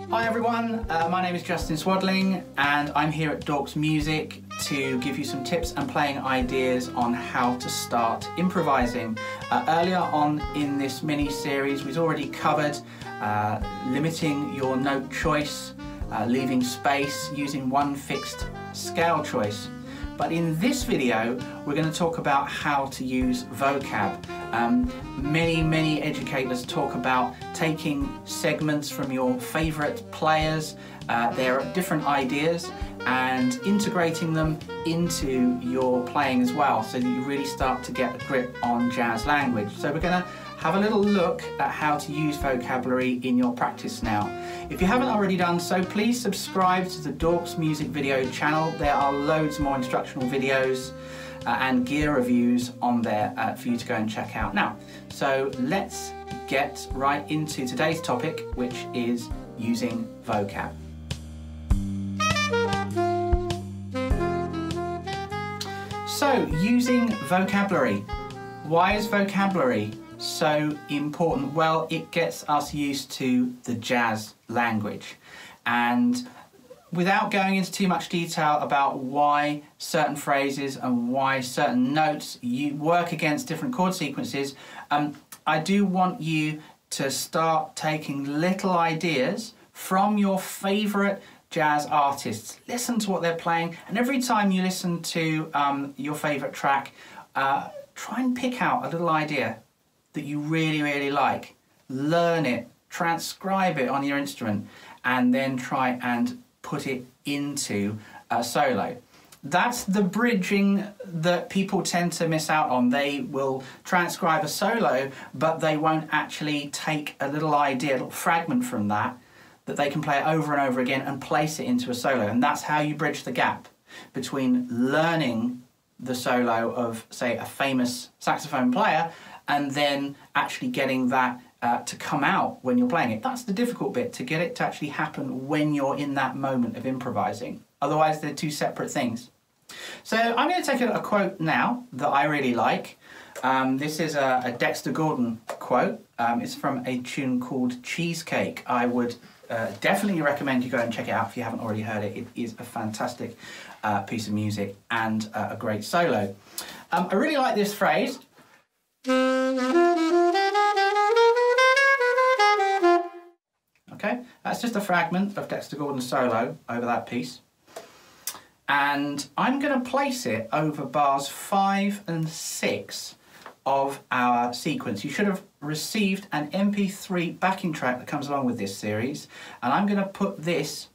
Hi everyone, my name is Justin Swadling and I'm here at Dorks Music to give you some tips and playing ideas on how to start improvising. Earlier on in this mini-series we've already covered limiting your note choice, leaving space, using one fixed scale choice. But in this video we're going to talk about how to use vocab. Many educators talk about taking segments from your favourite players, their different ideas, and integrating them into your playing as well, so that you really start to get a grip on jazz language. So we're going to have a little look at how to use vocabulary in your practice now. If you haven't already done so, please subscribe to the Dorks Music video channel. There are loads more instructional videos and gear reviews on there for you to go and check out now. So let's get right into today's topic, which is using vocab. So, using vocabulary. Why is vocabulary so important? Well, it gets us used to the jazz language, and without going into too much detail about why certain phrases and why certain notes you work against different chord sequences, I do want you to start taking little ideas from your favourite jazz artists. Listen to what they're playing, and every time you listen to your favourite track, try and pick out a little idea that you really like. Learn it, transcribe it on your instrument, and then try and put it into a solo. That's the bridging that people tend to miss out on. They will transcribe a solo, but they won't actually take a little idea, a little fragment from that they can play over and over again and place it into a solo. And that's how you bridge the gap between learning the solo of, say, a famous saxophone player and then actually getting that to come out when you're playing it. That's the difficult bit, to get it to actually happen when you're in that moment of improvising. Otherwise, they're two separate things. So I'm going to take a quote now that I really like. This is a Dexter Gordon quote. It's from a tune called Cheesecake. I would definitely recommend you go and check it out if you haven't already heard it. It is a fantastic piece of music and a great solo. I really like this phrase. Okay, that's just a fragment of Dexter Gordon's solo over that piece. And I'm going to place it over bars 5 and 6 of our sequence. You should have received an MP3 backing track that comes along with this series, and I'm going to put this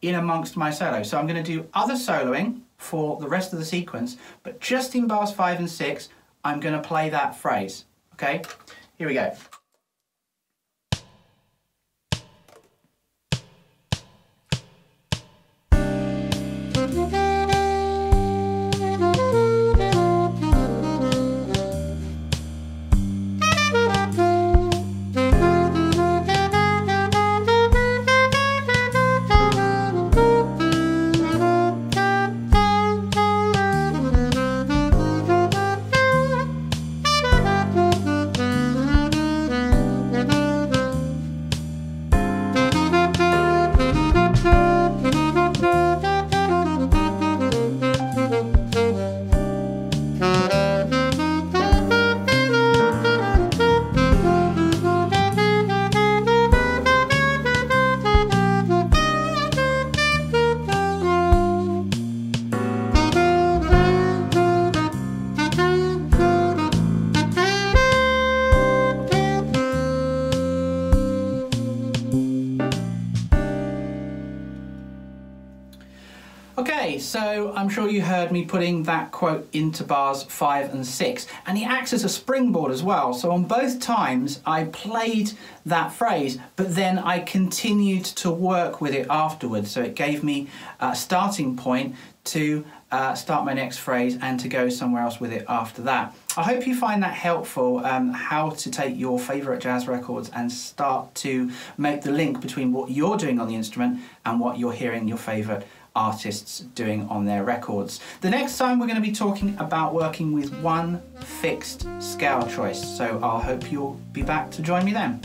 in amongst my solo. So I'm going to do other soloing for the rest of the sequence, but just in bars 5 and 6, I'm going to play that phrase. Okay, here we go. Okay, so I'm sure you heard me putting that quote into bars 5 and 6, and it acts as a springboard as well. So on both times I played that phrase, but then I continued to work with it afterwards. So it gave me a starting point to start my next phrase and to go somewhere else with it after that. I hope you find that helpful, how to take your favourite jazz records and start to make the link between what you're doing on the instrument and what you're hearing your favourite artists doing on their records. The next time we're going to be talking about working with one fixed scale choice, so I'll hope you'll be back to join me then.